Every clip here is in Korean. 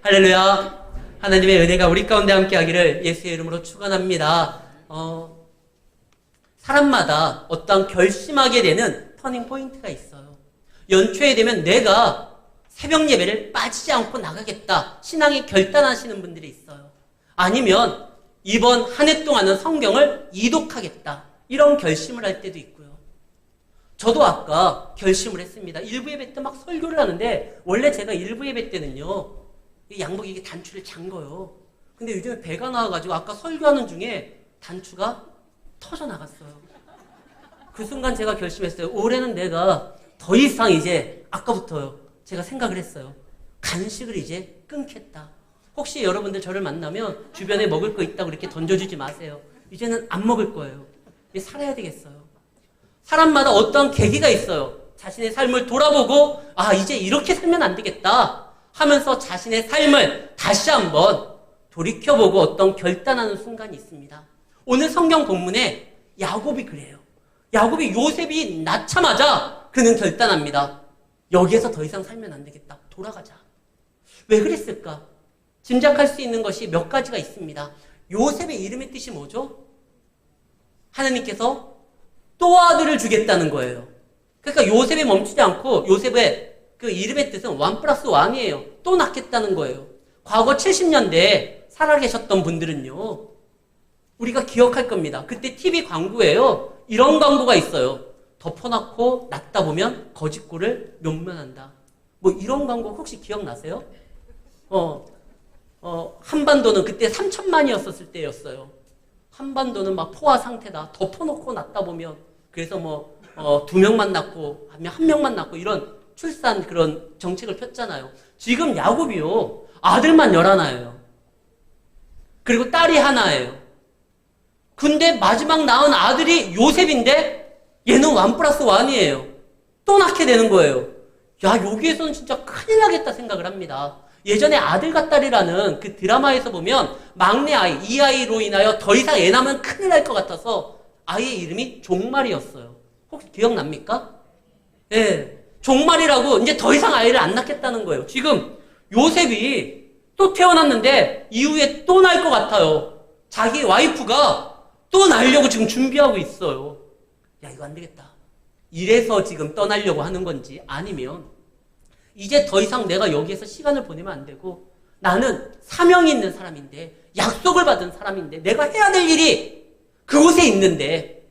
할렐루야. 하나님의 은혜가 우리 가운데 함께하기를 예수의 이름으로 축원합니다. 사람마다 어떤 결심하게 되는 터닝 포인트가 있어요. 연초에 되면 내가 새벽 예배를 빠지지 않고 나가겠다. 신앙이 결단하시는 분들이 있어요. 아니면 이번 한 해 동안은 성경을 이독하겠다. 이런 결심을 할 때도 있고요. 저도 아까 결심을 했습니다. 일부 예배 때 막 설교를 하는데 원래 제가 일부 예배 때는요. 이 양복이 이게 단추를 잠궈요. 근데 요즘에 배가 나와가지고 아까 설교하는 중에 단추가 터져 나갔어요. 그 순간 제가 결심했어요. 올해는 내가 더 이상 이제 아까부터요. 제가 생각을 했어요. 간식을 이제 끊겠다. 혹시 여러분들 저를 만나면 주변에 먹을 거 있다고 이렇게 던져주지 마세요. 이제는 안 먹을 거예요. 이제 살아야 되겠어요. 사람마다 어떤 계기가 있어요. 자신의 삶을 돌아보고 이제 이렇게 살면 안 되겠다 하면서 자신의 삶을 다시 한번 돌이켜보고 어떤 결단하는 순간이 있습니다. 오늘 성경 본문에 야곱이 그래요. 야곱이 요셉이 낳자마자 그는 결단합니다. 여기에서 더 이상 살면 안 되겠다. 돌아가자. 왜 그랬을까? 짐작할 수 있는 것이 몇 가지가 있습니다. 요셉의 이름의 뜻이 뭐죠? 하나님께서 또 아들을 주겠다는 거예요. 그러니까 요셉이 멈추지 않고 요셉의 그 이름의 뜻은 1+1이에요. 또 낳겠다는 거예요. 과거 70년대에 살아계셨던 분들은요. 우리가 기억할 겁니다. 그때 TV 광고예요. 이런 광고가 있어요. 덮어놓고 낳다 보면 거짓골을 면면한다. 뭐 이런 광고 혹시 기억나세요? 한반도는 그때 3천만이었을 때였어요. 한반도는 막 포화 상태다. 덮어놓고 낳다 보면 그래서 2명만 낳고 하면 1명만 낳고 이런 출산 그런 정책을 폈잖아요. 지금 야곱이요. 아들만 11예요. 그리고 딸이 하나예요. 근데 마지막 낳은 아들이 요셉인데 얘는 1+1이에요. 또 낳게 되는 거예요. 야, 여기에서는 진짜 큰일 나겠다 생각을 합니다. 예전에 아들과 딸이라는 그 드라마에서 보면 막내 아이, 이 아이로 인하여 더 이상 애 낳으면 큰일 날 것 같아서 아이의 이름이 종말이었어요. 혹시 기억납니까? 예. 종말이라고 이제 더 이상 아이를 안 낳겠다는 거예요. 지금 요셉이 또 태어났는데 이후에 또 낳을 것 같아요. 자기 와이프가 또 낳으려고 지금 준비하고 있어요. 야, 이거 안 되겠다. 이래서 지금 떠나려고 하는 건지 아니면 이제 더 이상 내가 여기에서 시간을 보내면 안 되고 나는 사명이 있는 사람인데 약속을 받은 사람인데 내가 해야 될 일이 그곳에 있는데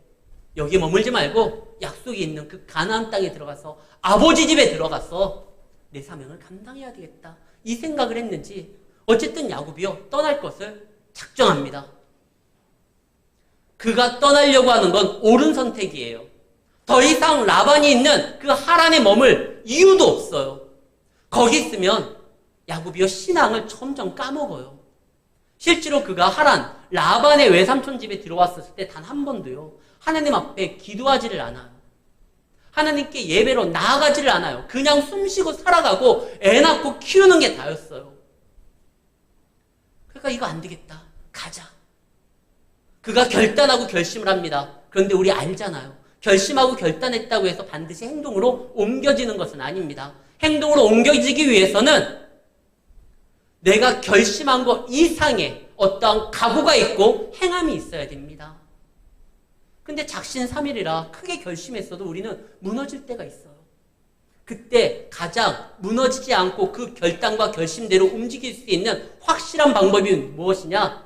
여기 머물지 말고 약속이 있는 그 가나안 땅에 들어가서 아버지 집에 들어가서 내 사명을 감당해야 되겠다. 이 생각을 했는지 어쨌든 야곱이요 떠날 것을 작정합니다. 그가 떠나려고 하는 건 옳은 선택이에요. 더 이상 라반이 있는 그 하란에 머물 이유도 없어요. 거기 있으면 야곱이요 신앙을 점점 까먹어요. 실제로 그가 하란 라반의 외삼촌 집에 들어왔을 때 단 한 번도요 하나님 앞에 기도하지를 않아요. 하나님께 예배로 나아가지를 않아요. 그냥 숨쉬고 살아가고 애 낳고 키우는 게 다였어요. 그러니까 이거 안 되겠다. 가자. 그가 결단하고 결심을 합니다. 그런데 우리 알잖아요. 결심하고 결단했다고 해서 반드시 행동으로 옮겨지는 것은 아닙니다. 행동으로 옮겨지기 위해서는 내가 결심한 것 이상의 어떠한 각오가 있고 행함이 있어야 됩니다. 근데 작심삼일이라 크게 결심했어도 우리는 무너질 때가 있어요. 그때 가장 무너지지 않고 그 결단과 결심대로 움직일 수 있는 확실한 방법이 무엇이냐?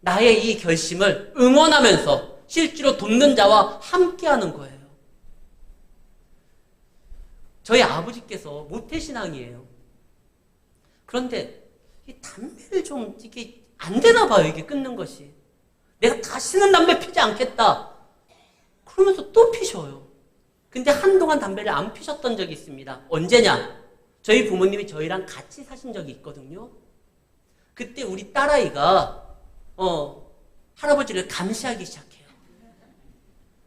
나의 이 결심을 응원하면서 실제로 돕는 자와 함께하는 거예요. 저희 아버지께서 모태신앙이에요. 그런데 이 담배를 좀 이게 안 되나 봐요. 이게 끊는 것이. 내가 다시는 담배 피지 않겠다. 그러면서 또 피셔요. 근데 한동안 담배를 안 피셨던 적이 있습니다. 언제냐? 저희 부모님이 저희랑 같이 사신 적이 있거든요. 그때 우리 딸아이가 할아버지를 감시하기 시작해요.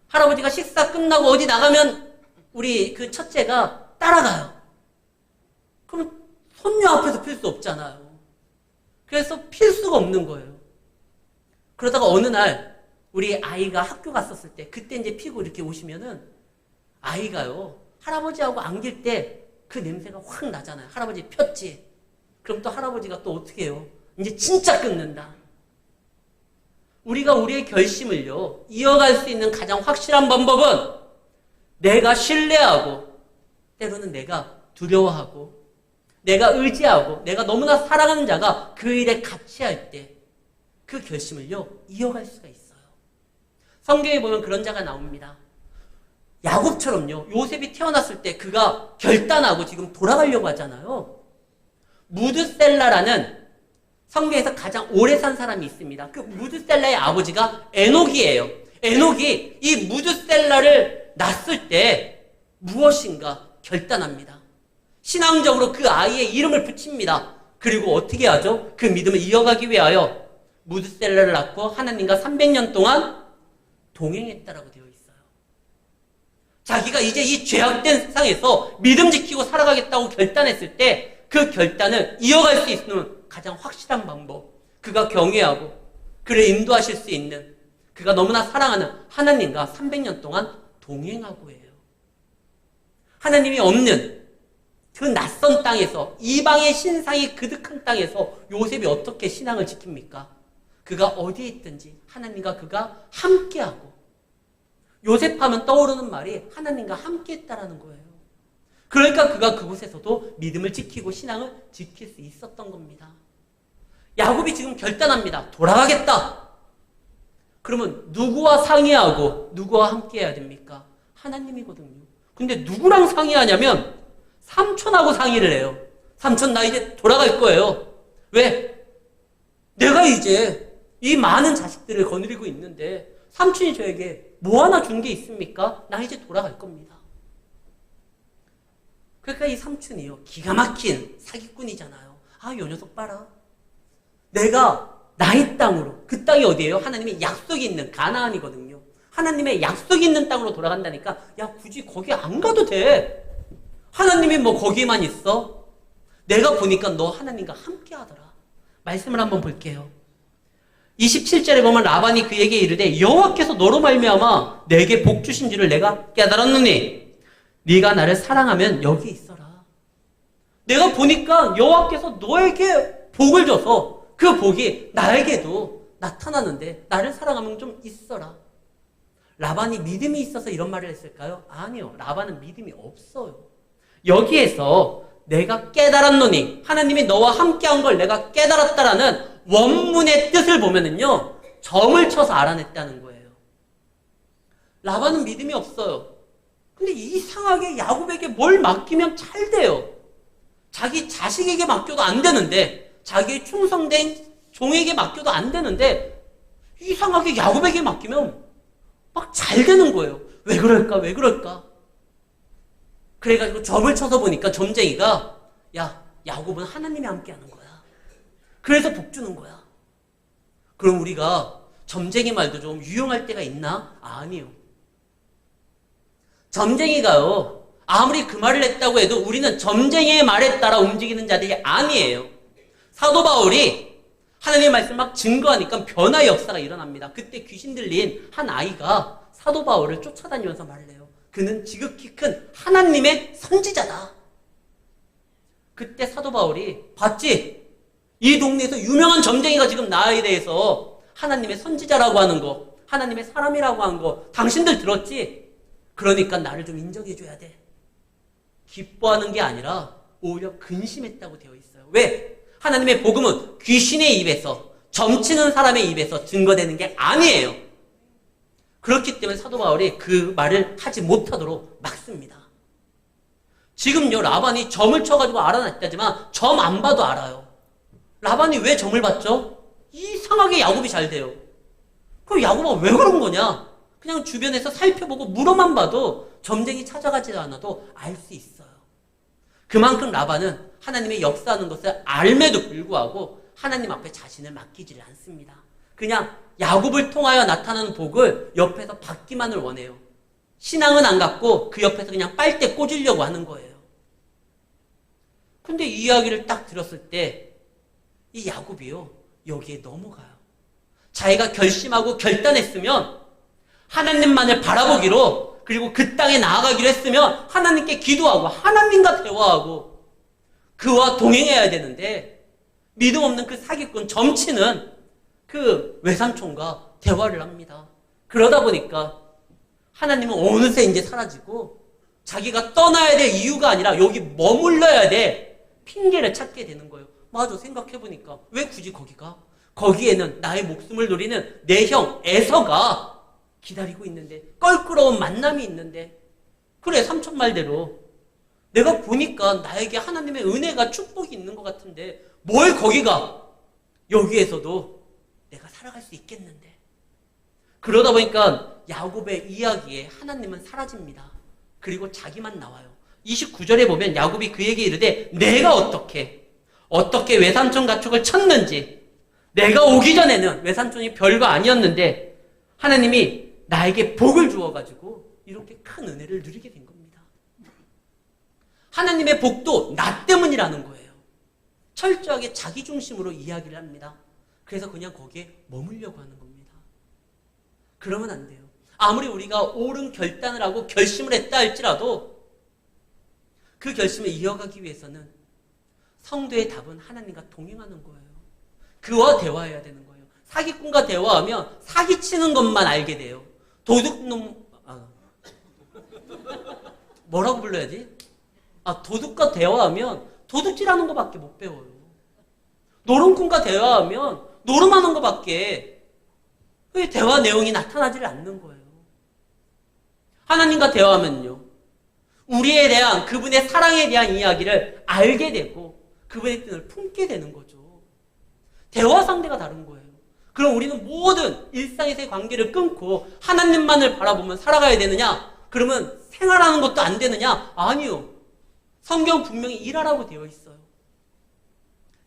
할아버지가 식사 끝나고 어디 나가면 우리 그 첫째가 따라가요. 그럼 손녀 앞에서 필 수 없잖아요. 그래서 필 수가 없는 거예요. 그러다가 어느 날 우리 아이가 학교 갔었을 때 그때 이제 피고 이렇게 오시면은 아이가요 할아버지하고 안길 때 그 냄새가 확 나잖아요. 할아버지 폈지. 그럼 또 할아버지가 또 어떻게 해요? 이제 진짜 끊는다. 우리가 우리의 결심을요, 이어갈 수 있는 가장 확실한 방법은 내가 신뢰하고, 때로는 내가 두려워하고, 내가 의지하고, 내가 너무나 사랑하는 자가 그 일에 같이 할 때 그 결심을요, 이어갈 수가 있어요. 성경에 보면 그런 자가 나옵니다. 야곱처럼요, 요셉이 태어났을 때 그가 결단하고 지금 돌아가려고 하잖아요. 무드셀라라는 성경에서 가장 오래 산 사람이 있습니다. 그 무드셀라의 아버지가 에녹이에요. 에녹이 이 무드셀라를 낳았을 때 무엇인가 결단합니다. 신앙적으로 그 아이의 이름을 붙입니다. 그리고 어떻게 하죠? 그 믿음을 이어가기 위하여 무드셀라를 낳고 하나님과 300년 동안 동행했다라고 되어 있어요. 자기가 이제 이 죄악된 세상에서 믿음 지키고 살아가겠다고 결단했을 때 그 결단을 이어갈 수 있는 가장 확실한 방법, 그가 경외하고 그를 인도하실 수 있는, 그가 너무나 사랑하는 하나님과 300년 동안 동행하고 해요. 하나님이 없는 그 낯선 땅에서, 이방의 신상이 그득한 땅에서 요셉이 어떻게 신앙을 지킵니까? 그가 어디에 있든지 하나님과 그가 함께하고, 요셉 하면 떠오르는 말이 하나님과 함께했다라는 거예요. 그러니까 그가 그곳에서도 믿음을 지키고 신앙을 지킬 수 있었던 겁니다. 야곱이 지금 결단합니다. 돌아가겠다. 그러면 누구와 상의하고 누구와 함께해야 됩니까? 하나님이거든요. 근데 누구랑 상의하냐면 삼촌하고 상의를 해요. 삼촌, 나 이제 돌아갈 거예요. 왜? 내가 이제 이 많은 자식들을 거느리고 있는데 삼촌이 저에게 뭐 하나 준 게 있습니까? 나 이제 돌아갈 겁니다. 그러니까 이 삼촌이요, 기가 막힌 사기꾼이잖아요. 아, 요 녀석 봐라. 내가 나의 땅으로, 그 땅이 어디예요? 하나님의 약속이 있는 가나안이거든요. 하나님의 약속이 있는 땅으로 돌아간다니까, 야, 굳이 거기 안 가도 돼. 하나님이 뭐 거기만 있어? 내가 보니까 너 하나님과 함께 하더라. 말씀을 한번 볼게요. 27절에 보면 라반이 그에게 이르되 여호와께서 너로 말미암아 내게 복 주신 줄을 내가 깨달았느니 네가 나를 사랑하면 여기 있어라. 내가 보니까 여호와께서 너에게 복을 줘서 그 복이 나에게도 나타나는데 나를 사랑하면 좀 있어라. 라반이 믿음이 있어서 이런 말을 했을까요? 아니요. 라반은 믿음이 없어요. 여기에서 내가 깨달았노니, 하나님이 너와 함께한 걸 내가 깨달았다라는 원문의 뜻을 보면은요, 점을 쳐서 알아냈다는 거예요. 라반은 믿음이 없어요. 근데 이상하게 야곱에게 뭘 맡기면 잘 돼요. 자기 자식에게 맡겨도 안 되는데, 자기의 충성된 종에게 맡겨도 안 되는데, 이상하게 야곱에게 맡기면 막 잘 되는 거예요. 왜 그럴까? 왜 그럴까? 그래가지고 점을 쳐서 보니까 점쟁이가, 야, 야곱은 하나님이 함께 하는 거야. 그래서 복 주는 거야. 그럼 우리가 점쟁이 말도 좀 유용할 때가 있나? 아니요. 점쟁이가요, 아무리 그 말을 했다고 해도 우리는 점쟁이의 말에 따라 움직이는 자들이 아니에요. 사도 바울이 하나님의 말씀을 막 증거하니까 변화의 역사가 일어납니다. 그때 귀신 들린 한 아이가 사도 바울을 쫓아다니면서 말을 해요. 그는 지극히 큰 하나님의 선지자다. 그때 사도 바울이, 봤지? 이 동네에서 유명한 점쟁이가 지금 나에 대해서 하나님의 선지자라고 하는 거, 하나님의 사람이라고 하는 거 당신들 들었지? 그러니까 나를 좀 인정해줘야 돼. 기뻐하는 게 아니라 오히려 근심했다고 되어 있어요. 왜? 하나님의 복음은 귀신의 입에서, 점치는 사람의 입에서 증거되는 게 아니에요. 그렇기 때문에 사도 바울이 그 말을 하지 못하도록 막습니다. 지금요, 라반이 점을 쳐가지고 알아냈다지만 점 안 봐도 알아요. 라반이 왜 점을 봤죠? 이상하게 야곱이 잘 돼요. 그럼 야곱아 왜 그런 거냐? 그냥 주변에서 살펴보고 물어만 봐도 점쟁이 찾아가지 않아도 알 수 있어요. 그만큼 라반은 하나님의 역사하는 것을 알매도 불구하고 하나님 앞에 자신을 맡기지를 않습니다. 그냥 야곱을 통하여 나타나는 복을 옆에서 받기만을 원해요. 신앙은 안 갖고 그 옆에서 그냥 빨대 꽂으려고 하는 거예요. 근데 이 이야기를 딱 들었을 때 이 야곱이요, 여기에 넘어가요. 자기가 결심하고 결단했으면 하나님만을 바라보기로, 그리고 그 땅에 나아가기로 했으면 하나님께 기도하고 하나님과 대화하고 그와 동행해야 되는데 믿음 없는 그 사기꾼 점치는 그 외삼촌과 대화를 합니다. 그러다 보니까 하나님은 어느새 이제 사라지고 자기가 떠나야 될 이유가 아니라 여기 머물러야 될 핑계를 찾게 되는 거예요. 맞아, 생각해보니까 왜 굳이 거기가? 거기에는 나의 목숨을 노리는 내 형 에서가 기다리고 있는데, 껄끄러운 만남이 있는데, 그래, 삼촌 말대로 내가 보니까 나에게 하나님의 은혜가 축복이 있는 것 같은데 뭘 거기가? 여기에서도 내가 살아갈 수 있겠는데. 그러다 보니까 야곱의 이야기에 하나님은 사라집니다. 그리고 자기만 나와요. 29절에 보면 야곱이 그에게 이르되 내가 어떻게 외삼촌 가축을 쳤는지, 내가 오기 전에는 외삼촌이 별거 아니었는데 하나님이 나에게 복을 주어가지고 이렇게 큰 은혜를 누리게 된 겁니다. 하나님의 복도 나 때문이라는 거예요. 철저하게 자기 중심으로 이야기를 합니다. 그래서 그냥 거기에 머물려고 하는 겁니다. 그러면 안 돼요. 아무리 우리가 옳은 결단을 하고 결심을 했다 할지라도 그 결심을 이어가기 위해서는 성도의 답은 하나님과 동행하는 거예요. 그와 대화해야 되는 거예요. 사기꾼과 대화하면 사기치는 것만 알게 돼요. 도둑놈, 뭐라고 불러야지? 도둑과 대화하면 도둑질하는 것밖에 못 배워요. 노름꾼과 대화하면 노름하는 것밖에 그 대화 내용이 나타나질 않는 거예요. 하나님과 대화하면요, 우리에 대한 그분의 사랑에 대한 이야기를 알게 되고 그분의 뜻을 품게 되는 거죠. 대화 상대가 다른 거예요. 그럼 우리는 모든 일상에서의 관계를 끊고 하나님만을 바라보면 살아가야 되느냐? 그러면 생활하는 것도 안 되느냐? 아니요. 성경 분명히 일하라고 되어 있어요.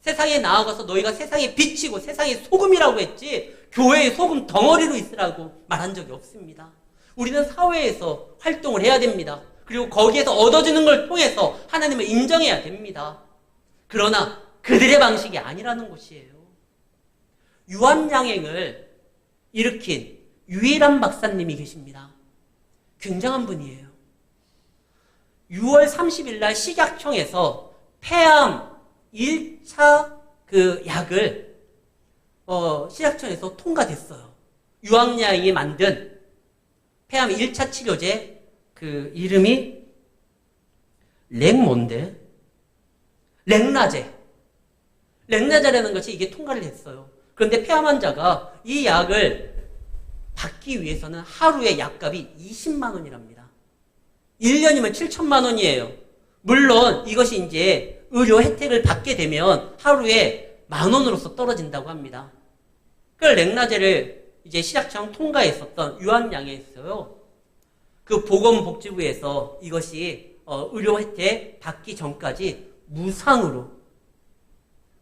세상에 나아가서 너희가 세상의 빛이고 세상의 소금이라고 했지 교회의 소금 덩어리로 있으라고 말한 적이 없습니다. 우리는 사회에서 활동을 해야 됩니다. 그리고 거기에서 얻어지는 걸 통해서 하나님을 인정해야 됩니다. 그러나 그들의 방식이 아니라는 것이에요. 유한양행을 일으킨 유일한 박사님이 계십니다. 굉장한 분이에요. 6월 30일 날 식약청에서 폐암 1차 그 약을 식약청에서 통과됐어요. 유한양행이 만든 폐암 1차 치료제, 그 이름이 렉나제라는 것이 이게 통과를 했어요. 그런데 폐암 환자가 이 약을 받기 위해서는 하루에 약값이 20만 원이랍니다. 1년이면 7천만 원이에요. 물론 이것이 이제 의료 혜택을 받게 되면 하루에 10,000원으로서 떨어진다고 합니다. 그 렉나제를 이제 식약청 통과했었던 유한양행에서요, 그 보건복지부에서 이것이 의료 혜택 받기 전까지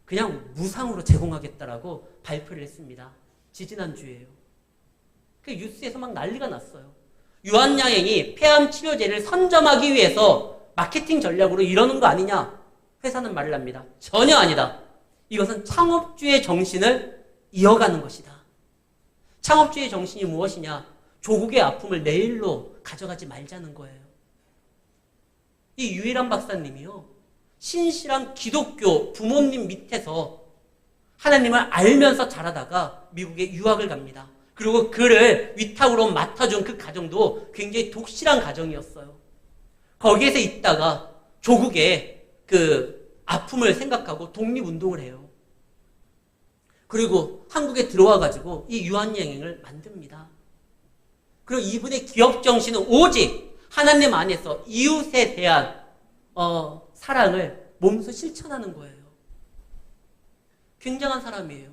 그냥 무상으로 제공하겠다라고 발표를 했습니다. 지지난주에요. 그 뉴스에서 막 난리가 났어요. 유한양행이 폐암 치료제를 선점하기 위해서 마케팅 전략으로 이러는 거 아니냐? 회사는 말을 합니다. 전혀 아니다. 이것은 창업주의 정신을 이어가는 것이다. 창업주의 정신이 무엇이냐? 조국의 아픔을 내일로 가져가지 말자는 거예요. 이 유일한 박사님이요, 신실한 기독교 부모님 밑에서 하나님을 알면서 자라다가 미국에 유학을 갑니다. 그리고 그를 위탁으로 맡아준 그 가정도 굉장히 독실한 가정이었어요. 거기에서 있다가 조국의 그 아픔을 생각하고 독립운동을 해요. 그리고 한국에 들어와가지고 이 유한양행을 만듭니다. 그리고 이분의 기업 정신은 오직 하나님 안에서 이웃에 대한 사랑을 몸소 실천하는 거예요. 굉장한 사람이에요.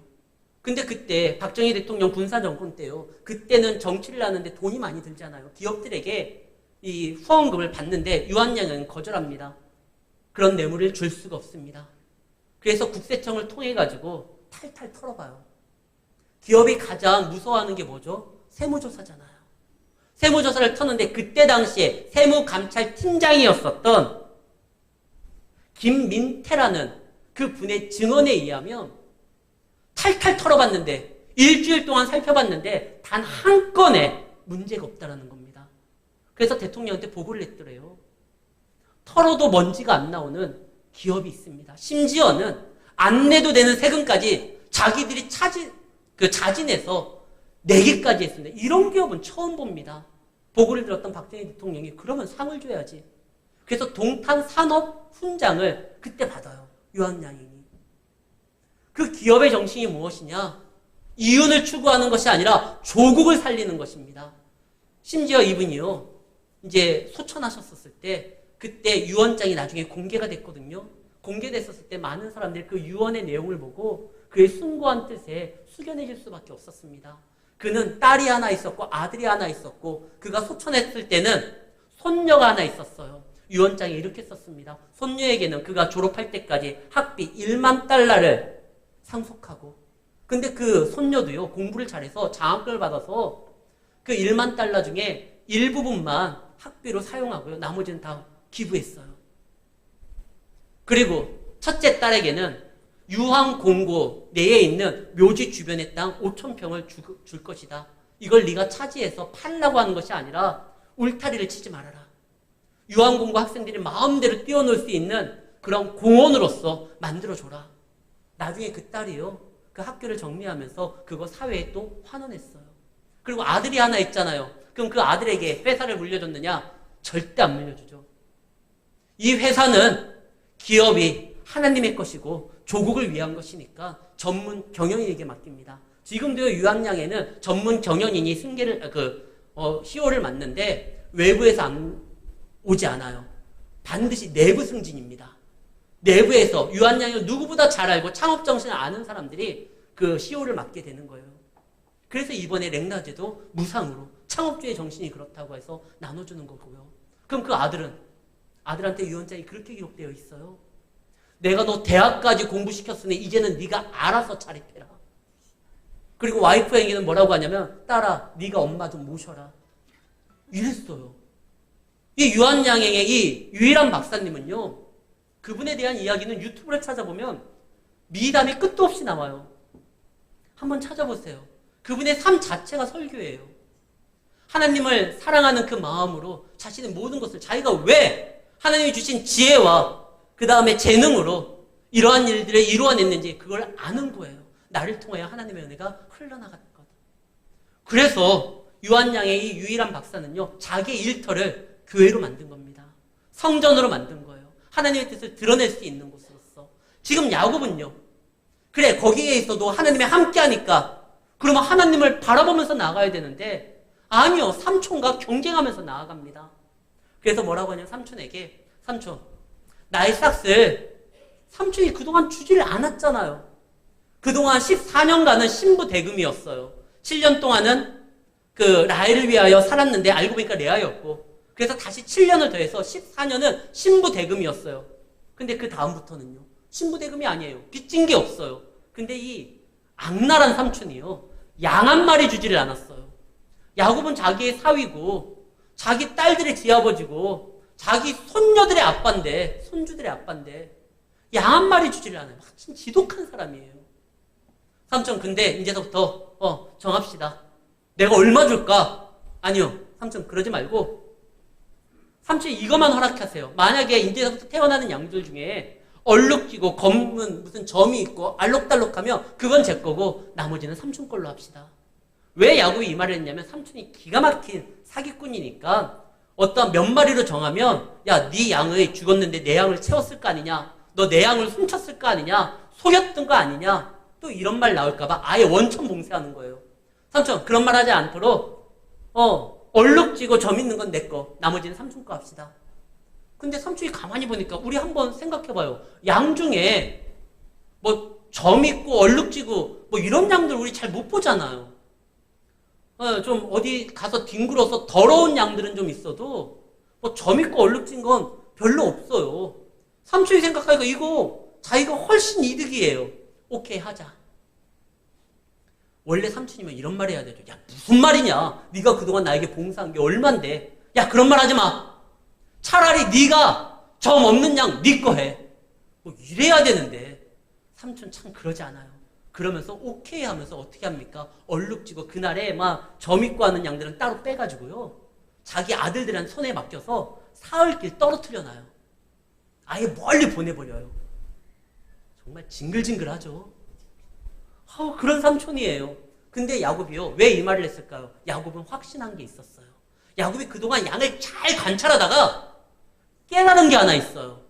근데 그때 박정희 대통령 군사정권 때요, 그때는 정치를 하는데 돈이 많이 들잖아요. 기업들에게 이 후원금을 받는데 유한양행은 거절합니다. 그런 뇌물을 줄 수가 없습니다. 그래서 국세청을 통해 가지고 탈탈 털어봐요. 기업이 가장 무서워하는 게 뭐죠? 세무조사잖아요. 세무조사를 터는데 그때 당시에 세무감찰팀장이었었던 김민태라는 그 분의 증언에 의하면 탈탈 털어봤는데, 일주일 동안 살펴봤는데 단 한 건에 문제가 없다라는 겁니다. 그래서 대통령한테 보고를 했더래요. 털어도 먼지가 안 나오는 기업이 있습니다. 심지어는 안 내도 되는 세금까지 자기들이 자진해서 내기까지 했습니다. 이런 기업은 처음 봅니다. 보고를 들었던 박정희 대통령이 그러면 상을 줘야지. 그래서 동탄 산업 훈장을 그때 받아요. 유한양행이. 그 기업의 정신이 무엇이냐? 이윤을 추구하는 것이 아니라 조국을 살리는 것입니다. 심지어 이분이요, 이제 소천하셨었을 때 그때 유언장이 나중에 공개가 됐거든요. 공개됐었을 때 많은 사람들이 그 유언의 내용을 보고 그의 숭고한 뜻에 숙연해질 수밖에 없었습니다. 그는 딸이 하나 있었고 아들이 하나 있었고 그가 소천했을 때는 손녀가 하나 있었어요. 유언장에 이렇게 썼습니다. 손녀에게는 그가 졸업할 때까지 학비 1만 달러를 상속하고, 근데 그 손녀도요 공부를 잘해서 장학금을 받아서 그 1만 달러 중에 일부분만 학비로 사용하고요 나머지는 다 기부했어요. 그리고 첫째 딸에게는 유황공고 내에 있는 묘지 주변의 땅 5,000평을 줄 것이다. 이걸 네가 차지해서 팔라고 하는 것이 아니라 울타리를 치지 말아라. 유황공고 학생들이 마음대로 뛰어놀 수 있는 그런 공원으로서 만들어줘라. 나중에 그 딸이요, 그 학교를 정리하면서 그거 사회에 또 환원했어요. 그리고 아들이 하나 있잖아요. 그럼 그 아들에게 회사를 물려줬느냐? 절대 안 물려주죠. 이 회사는 기업이 하나님의 것이고 조국을 위한 것이니까 전문 경영인에게 맡깁니다. 지금도 유한양에는 전문 경영인이 CEO를 맡는데 외부에서 오지 않아요. 반드시 내부 승진입니다. 내부에서 유한양을 누구보다 잘 알고 창업 정신을 아는 사람들이 그 CEO를 맡게 되는 거예요. 그래서 이번에 랭라제도 무상으로 창업주의 정신이 그렇다고 해서 나눠주는 거고요. 그럼 그 아들한테 유언장이 그렇게 기록되어 있어요. 내가 너 대학까지 공부시켰으니 이제는 네가 알아서 자립해라. 그리고 와이프에게는 뭐라고 하냐면, 딸아, 네가 엄마 좀 모셔라. 이랬어요. 이 유한양행의 이 유일한 박사님은요, 그분에 대한 이야기는 유튜브를 찾아보면 미담이 끝도 없이 나와요. 한번 찾아보세요. 그분의 삶 자체가 설교예요. 하나님을 사랑하는 그 마음으로 자신의 모든 것을 자기가 왜 하나님이 주신 지혜와 그 다음에 재능으로 이러한 일들을 이루어냈는지 그걸 아는 거예요. 나를 통하여 하나님의 은혜가 흘러나갈 거다. 그래서 유한양의 이 유일한 박사는요, 자기의 일터를 교회로 만든 겁니다. 성전으로 만든 거예요. 하나님의 뜻을 드러낼 수 있는 곳으로서. 지금 야곱은요, 그래 거기에 있어도 하나님이 함께하니까 그러면 하나님을 바라보면서 나아가야 되는데, 아니요, 삼촌과 경쟁하면서 나아갑니다. 그래서 뭐라고 하냐면 삼촌에게, 삼촌, 나의 싹을 삼촌이 그동안 주지를 않았잖아요. 그동안 14년간은 신부 대금이었어요. 7년 동안은 그 라헬을 위하여 살았는데 알고 보니까 레아였고, 그래서 다시 7년을 더해서 14년은 신부 대금이었어요. 근데 그 다음부터는요, 신부 대금이 아니에요. 빚진 게 없어요. 근데 이 악랄한 삼촌이요, 양 한 마리 주지를 않았어요. 야곱은 자기의 사위고 자기 딸들의 지아버지고 자기 손녀들의 아빠인데, 손주들의 아빠인데 양 한 마리 주지를 않아요. 마침 지독한 사람이에요. 삼촌, 근데 이제서부터 정합시다. 내가 얼마 줄까? 아니요, 삼촌 그러지 말고 삼촌이 이것만 허락하세요. 만약에 이제서부터 태어나는 양들 중에 얼룩지고 검은 무슨 점이 있고 알록달록하면 그건 제 거고 나머지는 삼촌 걸로 합시다. 왜 야곱이 이 말을 했냐면, 삼촌이 기가 막힌 사기꾼이니까 어떤 몇 마리로 정하면, 야, 네 양을 죽었는데 내 양을 채웠을 거 아니냐, 너 내 양을 훔쳤을 거 아니냐, 속였던 거 아니냐, 또 이런 말 나올까봐 아예 원천 봉쇄하는 거예요. 삼촌, 그런 말 하지 않도록 얼룩지고 점 있는 건 내 거, 나머지는 삼촌 거 합시다. 근데 삼촌이 가만히 보니까, 우리 한번 생각해봐요. 양 중에 뭐 점 있고 얼룩지고 뭐 이런 양들 우리 잘 못 보잖아요. 좀 어디 가서 뒹굴어서 더러운 양들은 좀 있어도 뭐 점 있고 얼룩진 건 별로 없어요. 삼촌이 생각하니까 이거 자기가 훨씬 이득이에요. 오케이, 하자. 원래 삼촌이면 이런 말 해야 되죠. 야, 무슨 말이냐? 네가 그동안 나에게 봉사한 게 얼만데. 야, 그런 말 하지 마. 차라리 네가 점 없는 양 네 거 해. 뭐 이래야 되는데 삼촌 참 그러지 않아요. 그러면서 오케이 하면서 어떻게 합니까? 얼룩지고 그날에 막 점 있고 하는 양들은 따로 빼가지고요, 자기 아들들한테 손에 맡겨서 사흘길 떨어뜨려 놔요. 아예 멀리 보내버려요. 정말 징글징글하죠. 그런 삼촌이에요. 근데 야곱이요. 왜 이 말을 했을까요? 야곱은 확신한 게 있었어요. 야곱이 그동안 양을 잘 관찰하다가 깨달은 게 하나 있어요.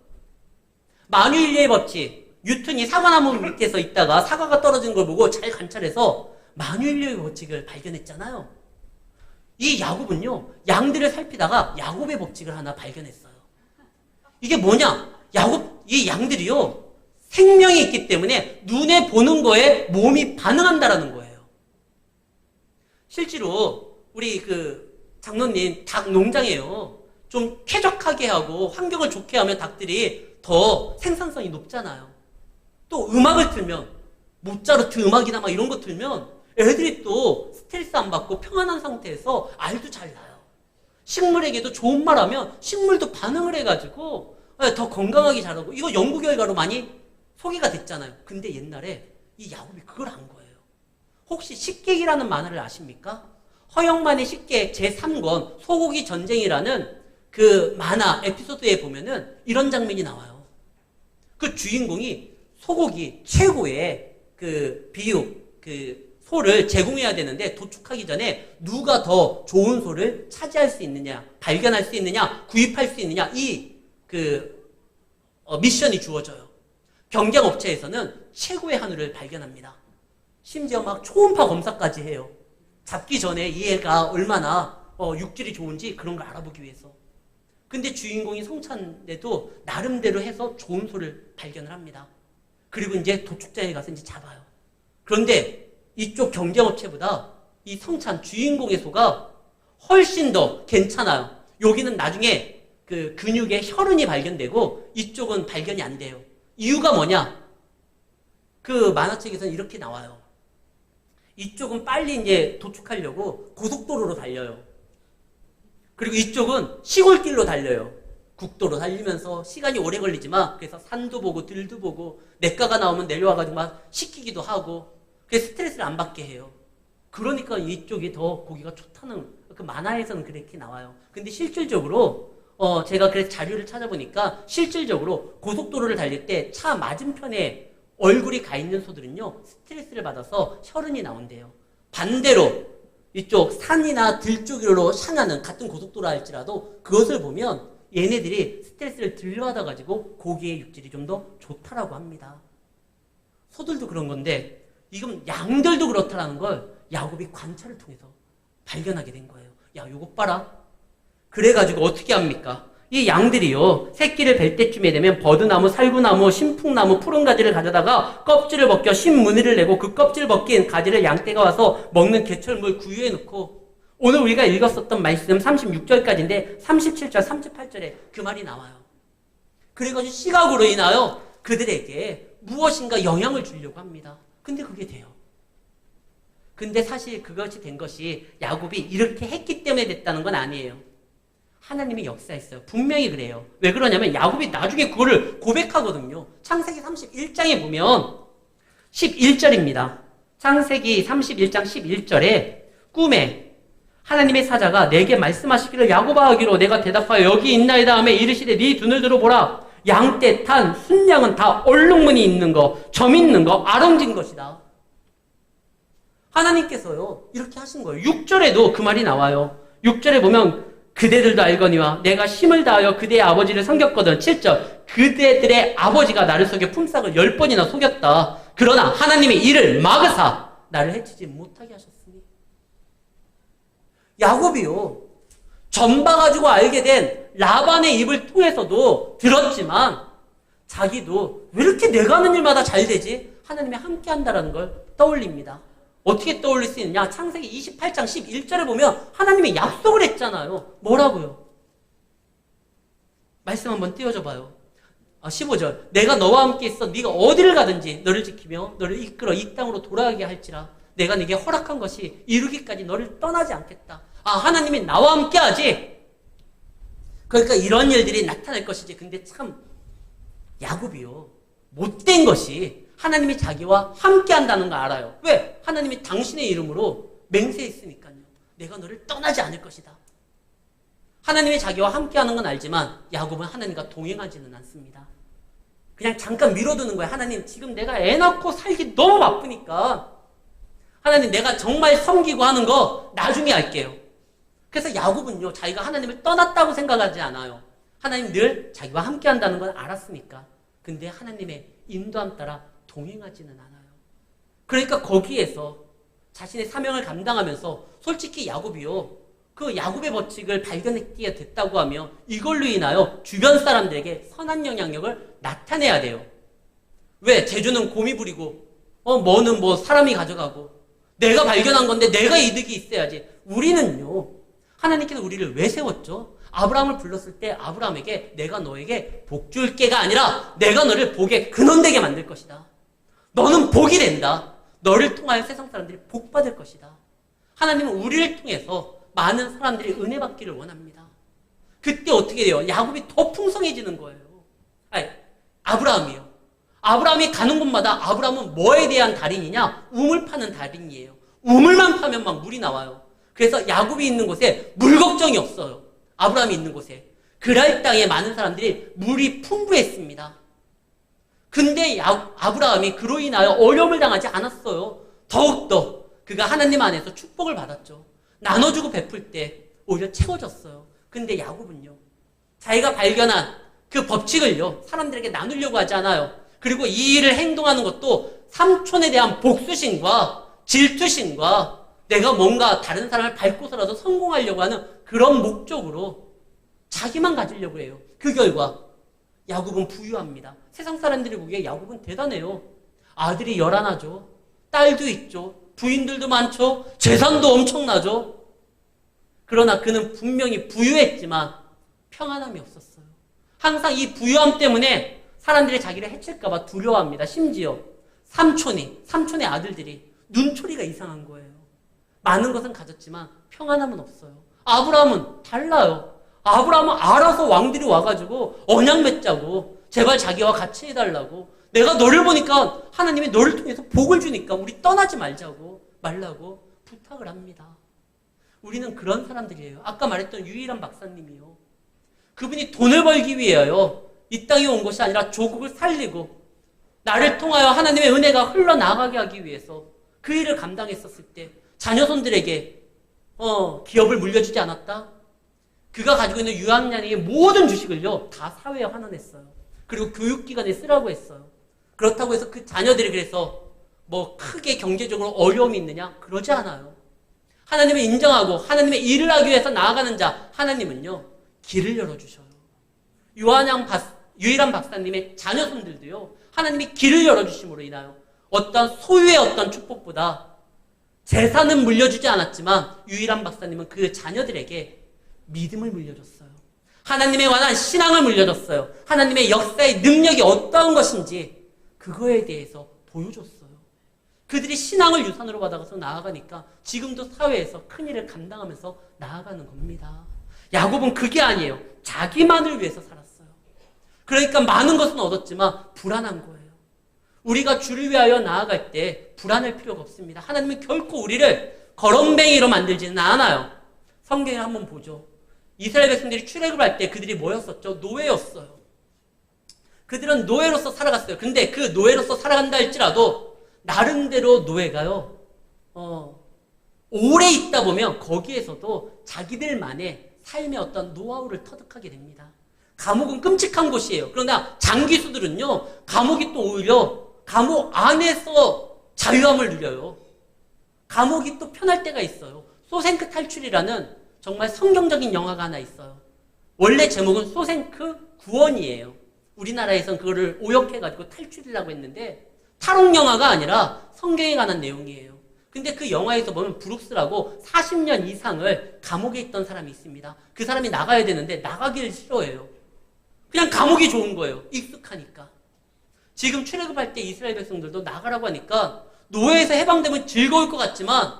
만유인류의 법칙. 뉴턴이 사과나무 밑에서 있다가 사과가 떨어진 걸 보고 잘 관찰해서 만유인류의 법칙을 발견했잖아요. 이 야곱은요. 양들을 살피다가 야곱의 법칙을 하나 발견했어요. 이게 뭐냐? 이 양들이요. 생명이 있기 때문에 눈에 보는 거에 몸이 반응한다라는 거예요. 실제로 우리 장로님 닭 농장이에요. 좀 쾌적하게 하고 환경을 좋게 하면 닭들이 더 생산성이 높잖아요. 또 음악을 틀면 모차르트 음악이나 막 이런 거 틀면 애들이 또 스트레스 안 받고 평안한 상태에서 알도 잘 나요. 식물에게도 좋은 말 하면 식물도 반응을 해가지고 더 건강하게 자라고, 이거 연구 결과로 많이 소개가 됐잖아요. 근데 옛날에 이 야곱이 그걸 안 거예요. 혹시 식객이라는 만화를 아십니까? 허영만의 식객 제3권 소고기 전쟁이라는 그 만화 에피소드에 보면은 이런 장면이 나와요. 그 주인공이 소고기 최고의 비육, 소를 제공해야 되는데 도축하기 전에 누가 더 좋은 소를 차지할 수 있느냐, 발견할 수 있느냐, 구입할 수 있느냐, 미션이 주어져요. 경쟁업체에서는 최고의 한우를 발견합니다. 심지어 막 초음파 검사까지 해요. 잡기 전에 이 애가 얼마나 육질이 좋은지 그런 걸 알아보기 위해서. 근데 주인공이 성찬에도 나름대로 해서 좋은 소를 발견을 합니다. 그리고 이제 도축장에 가서 이제 잡아요. 그런데 이쪽 경쟁업체보다 이 성찬 주인공의 소가 훨씬 더 괜찮아요. 여기는 나중에 근육에 혈흔이 발견되고 이쪽은 발견이 안 돼요. 이유가 뭐냐? 만화책에서는 이렇게 나와요. 이쪽은 빨리 이제 도축하려고 고속도로로 달려요. 그리고 이쪽은 시골길로 달려요. 국도로 달리면서 시간이 오래 걸리지만 그래서 산도 보고 들도 보고 냇가가 나오면 내려와가지고 막 식히기도 하고 그래서 스트레스를 안 받게 해요. 그러니까 이쪽이 더 고기가 좋다는 만화에서는 그렇게 나와요. 근데 실질적으로 제가 그래서 자료를 찾아보니까 실질적으로 고속도로를 달릴 때 차 맞은편에 얼굴이 가 있는 소들은요 스트레스를 받아서 혈흔이 나온대요. 반대로 이쪽 산이나 들 쪽으로 향하는 같은 고속도로 할지라도 그것을 보면 얘네들이 스트레스를 덜 받아가지고 고기의 육질이 좀 더 좋다라고 합니다. 소들도 그런 건데 이건 양들도 그렇다라는 걸 야곱이 관찰을 통해서 발견하게 된 거예요. 야, 요거 봐라. 그래가지고 어떻게 합니까? 이 양들이요, 새끼를 뵐 때쯤에 되면 버드나무, 살구나무, 신풍나무, 푸른 가지를 가져다가 껍질을 벗겨 신무늬를 내고 그 껍질 벗긴 가지를 양떼가 와서 먹는 개철물 구유에 넣고, 오늘 우리가 읽었었던 말씀 36절까지인데 37절, 38절에 그 말이 나와요. 그래가지고 시각으로 인하여 그들에게 무엇인가 영향을 주려고 합니다. 근데 그게 돼요. 근데 사실 그것이 된 것이 야곱이 이렇게 했기 때문에 됐다는 건 아니에요. 하나님이 역사했어요. 분명히 그래요. 왜 그러냐면 야곱이 나중에 그거를 고백하거든요. 창세기 31장에 보면 11절입니다. 창세기 31장 11절에 꿈에 하나님의 사자가 내게 말씀하시기를 야곱아 하기로 내가 대답하여 여기 있나이다 하며 이르시되 네 눈을 들어보라. 양떼 탄 순양은 다 얼룩무늬 있는 거, 점 있는 거, 아롱진 것이다. 하나님께서요 이렇게 하신 거예요. 6절에도 그 말이 나와요. 6절에 보면 그대들도 알거니와 내가 힘을 다하여 그대의 아버지를 섬겼거든. 7절 그대들의 아버지가 나를 속여 품삯을 10번이나 속였다. 그러나 하나님이 이를 막으사 나를 해치지 못하게 하셨으니. 야곱이요 점 봐가지고 알게 된 라반의 입을 통해서도 들었지만 자기도 왜 이렇게 내가 하는 일마다 잘 되지? 하나님이 함께 한다는 걸 떠올립니다. 어떻게 떠올릴 수 있느냐? 창세기 28장 11절에 보면 하나님이 약속을 했잖아요. 뭐라고요? 말씀 한번 띄워줘 봐요. 15절 내가 너와 함께 있어 네가 어디를 가든지 너를 지키며 너를 이끌어 이 땅으로 돌아가게 할지라 내가 네게 허락한 것이 이루기까지 너를 떠나지 않겠다. 하나님이 나와 함께 하지. 그러니까 이런 일들이 나타날 것이지. 근데 참 야곱이요 못된 것이 하나님이 자기와 함께 한다는 걸 알아요. 왜? 하나님이 당신의 이름으로 맹세했으니까요. 내가 너를 떠나지 않을 것이다. 하나님이 자기와 함께하는 건 알지만 야곱은 하나님과 동행하지는 않습니다. 그냥 잠깐 미뤄두는 거예요. 하나님, 지금 내가 애 낳고 살기 너무 바쁘니까 하나님, 내가 정말 섬기고 하는 거 나중에 할게요. 그래서 야곱은요, 자기가 하나님을 떠났다고 생각하지 않아요. 하나님 늘 자기와 함께 한다는 건 알았으니까. 근데 하나님의 인도함 따라 동행하지는 않아요. 그러니까 거기에서 자신의 사명을 감당하면서 솔직히 야곱이요, 그 야곱의 법칙을 발견하게 됐다고 하며 이걸로 인하여 주변 사람들에게 선한 영향력을 나타내야 돼요. 왜? 제주는 곰이 부리고 뭐는 뭐 사람이 가져가고 내가 발견한 건데 내가 이득이 있어야지. 우리는요, 하나님께서 우리를 왜 세웠죠? 아브라함을 불렀을 때 아브라함에게 내가 너에게 복 줄게가 아니라 내가 너를 복의 근원 되게 만들 것이다. 너는 복이 된다. 너를 통하여 세상 사람들이 복 받을 것이다. 하나님은 우리를 통해서 많은 사람들이 은혜 받기를 원합니다. 그때 어떻게 돼요? 야곱이 더 풍성해지는 거예요. 아니, 아브라함이요. 아브라함이 가는 곳마다 아브라함은 뭐에 대한 달인이냐? 우물 파는 달인이에요. 우물만 파면 막 물이 나와요. 그래서 야곱이 있는 곳에 물 걱정이 없어요. 아브라함이 있는 곳에. 그랄 땅에 많은 사람들이 물이 풍부했습니다. 근데 아브라함이 그로 인하여 어려움을 당하지 않았어요. 더욱더 그가 하나님 안에서 축복을 받았죠. 나눠주고 베풀 때 오히려 채워졌어요. 근데 야곱은요, 자기가 발견한 그 법칙을요, 사람들에게 나누려고 하지 않아요. 그리고 이 일을 행동하는 것도 삼촌에 대한 복수심과 질투심과 내가 뭔가 다른 사람을 밟고서라도 성공하려고 하는 그런 목적으로 자기만 가지려고 해요. 그 결과 야곱은 부유합니다. 세상 사람들이 보기에 야곱은 대단해요. 아들이 11하죠. 딸도 있죠. 부인들도 많죠. 재산도 엄청나죠. 그러나 그는 분명히 부유했지만 평안함이 없었어요. 항상 이 부유함 때문에 사람들이 자기를 해칠까 봐 두려워합니다. 심지어 삼촌의 아들들이 눈초리가 이상한 거예요. 많은 것은 가졌지만 평안함은 없어요. 아브라함은 달라요. 아브라함은 알아서 왕들이 와가지고 언약 맺자고 제발 자기와 같이 해달라고, 내가 너를 보니까 하나님이 너를 통해서 복을 주니까 우리 떠나지 말라고 부탁을 합니다. 우리는 그런 사람들이에요. 아까 말했던 유일한 박사님이요. 그분이 돈을 벌기 위하여 이 땅에 온 것이 아니라 조국을 살리고 나를 통하여 하나님의 은혜가 흘러나가게 하기 위해서 그 일을 감당했었을 때 자녀손들에게 기업을 물려주지 않았다? 그가 가지고 있는 유학량의 모든 주식을요 다 사회에 환원했어요. 그리고 교육기관에 쓰라고 했어요. 그렇다고 해서 그 자녀들이 그래서 뭐 크게 경제적으로 어려움이 있느냐? 그러지 않아요. 하나님을 인정하고 하나님의 일을 하기 위해서 나아가는 자, 하나님은요 길을 열어주셔요. 유일한 박사님의 자녀손들도요 하나님이 길을 열어주심으로 인하여 어떤 소유의 어떤 축복보다 재산은 물려주지 않았지만 유일한 박사님은 그 자녀들에게 믿음을 물려줬어요. 하나님에 관한 신앙을 물려줬어요. 하나님의 역사의 능력이 어떠한 것인지 그거에 대해서 보여줬어요. 그들이 신앙을 유산으로 받아서 나아가니까 지금도 사회에서 큰일을 감당하면서 나아가는 겁니다. 야곱은 그게 아니에요. 자기만을 위해서 살았어요. 그러니까 많은 것은 얻었지만 불안한 거예요. 우리가 주를 위하여 나아갈 때 불안할 필요가 없습니다. 하나님은 결코 우리를 거렁뱅이로 만들지는 않아요. 성경에 한번 보죠. 이스라엘 백성들이 출애굽을 할 때 그들이 뭐였었죠? 노예였어요. 그들은 노예로서 살아갔어요. 근데 그 노예로서 살아간다 할지라도 나름대로 노예가요 오래 있다 보면 거기에서도 자기들만의 삶의 어떤 노하우를 터득하게 됩니다. 감옥은 끔찍한 곳이에요. 그러나 장기수들은요 감옥이 또 오히려 감옥 안에서 자유함을 누려요. 감옥이 또 편할 때가 있어요. 소생크 탈출이라는 정말 성경적인 영화가 하나 있어요. 원래 제목은 소생크 구원이에요. 우리나라에선 그거를 오역해가지고 탈출이라고 했는데 탈옥 영화가 아니라 성경에 관한 내용이에요. 근데 그 영화에서 보면 브룩스라고 40년 이상을 감옥에 있던 사람이 있습니다. 그 사람이 나가야 되는데 나가기를 싫어해요. 그냥 감옥이 좋은 거예요. 익숙하니까. 지금 출애굽할 때 이스라엘 백성들도 나가라고 하니까 노예에서 해방되면 즐거울 것 같지만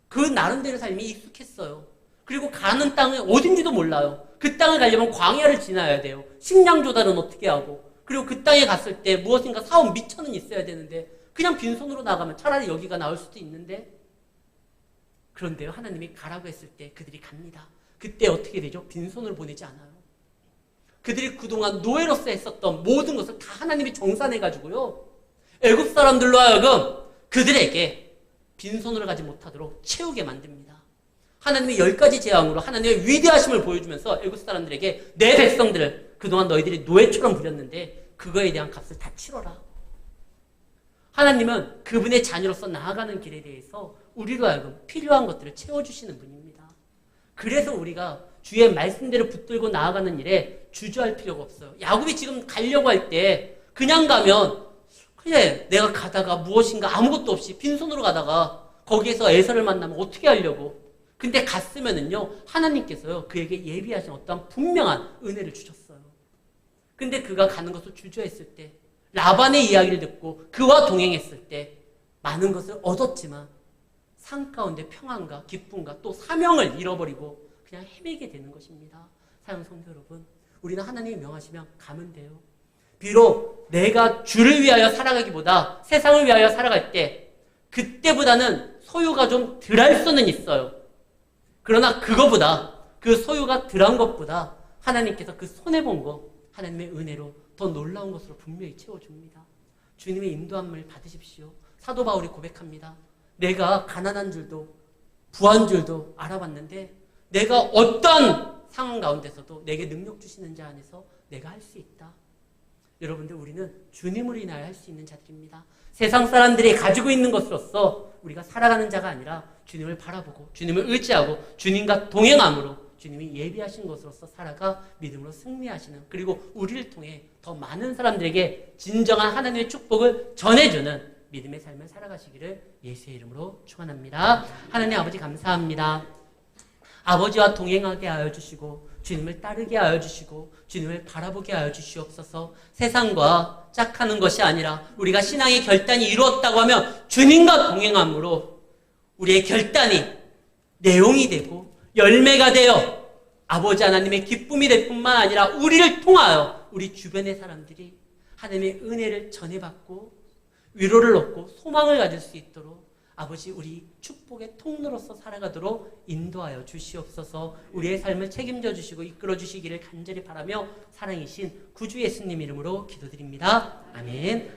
그 나름대로 삶이 익숙했어요. 그리고 가는 땅은 어딘지도 몰라요. 그 땅을 가려면 광야를 지나야 돼요. 식량 조달은 어떻게 하고, 그리고 그 땅에 갔을 때 무엇인가 사온 미천은 있어야 되는데 그냥 빈손으로 나가면 차라리 여기가 나을 수도 있는데, 그런데요 하나님이 가라고 했을 때 그들이 갑니다. 그때 어떻게 되죠? 빈손으로 보내지 않아요. 그들이 그동안 노예로서 했었던 모든 것을 다 하나님이 정산해가지고요. 애굽 사람들로 하여금 그들에게 빈손으로 가지 못하도록 채우게 만듭니다. 하나님의 10가지 재앙으로 하나님의 위대하심을 보여주면서 애굽 사람들에게 내 백성들을 그동안 너희들이 노예처럼 부렸는데 그거에 대한 값을 다 치러라. 하나님은 그분의 자녀로서 나아가는 길에 대해서 우리로 하여금 필요한 것들을 채워주시는 분입니다. 그래서 우리가 주의 말씀대로 붙들고 나아가는 일에 주저할 필요가 없어요. 야곱이 지금 가려고 할 때 그냥 가면 그래 내가 가다가 무엇인가 아무것도 없이 빈손으로 가다가 거기에서 에서를 만나면 어떻게 하려고. 근데 갔으면은요 하나님께서요 그에게 예비하신 어떤 분명한 은혜를 주셨어요. 근데 그가 가는 것을 주저했을 때 라반의 이야기를 듣고 그와 동행했을 때 많은 것을 얻었지만 삶 가운데 평안과 기쁨과 또 사명을 잃어버리고 그냥 헤매게 되는 것입니다. 사랑하는 성도 여러분, 우리는 하나님이 명하시면 가면 돼요. 비록 내가 주를 위하여 살아가기보다 세상을 위하여 살아갈 때 그때보다는 소유가 좀 덜할 수는 있어요. 그러나 그거보다 그 소유가 덜한 것보다 하나님께서 그 손해본 거 하나님의 은혜로 더 놀라운 것으로 분명히 채워줍니다. 주님의 인도함을 받으십시오. 사도 바울이 고백합니다. 내가 가난한 줄도 부한 줄도 알아봤는데 내가 어떤 상황 가운데서도 내게 능력 주시는 자 안에서 내가 할 수 있다. 여러분들 우리는 주님으로 인하여 할 수 있는 자들입니다. 세상 사람들이 가지고 있는 것으로서 우리가 살아가는 자가 아니라 주님을 바라보고 주님을 의지하고 주님과 동행함으로 주님이 예비하신 것으로서 살아가 믿음으로 승리하시는, 그리고 우리를 통해 더 많은 사람들에게 진정한 하나님의 축복을 전해주는 믿음의 삶을 살아가시기를 예수의 이름으로 축원합니다. 하나님 아버지 감사합니다. 아버지와 동행하게 하여 주시고 주님을 따르게 하여 주시고 주님을 바라보게 하여 주시옵소서. 세상과 짝하는 것이 아니라 우리가 신앙의 결단이 이루었다고 하면 주님과 동행함으로 우리의 결단이 내용이 되고 열매가 되어 아버지 하나님의 기쁨이 될 뿐만 아니라 우리를 통하여 우리 주변의 사람들이 하나님의 은혜를 전해받고 위로를 얻고 소망을 가질 수 있도록 아버지 우리 축복의 통로로서 살아가도록 인도하여 주시옵소서. 우리의 삶을 책임져 주시고 이끌어 주시기를 간절히 바라며 사랑이신 구주 예수님 이름으로 기도드립니다. 아멘.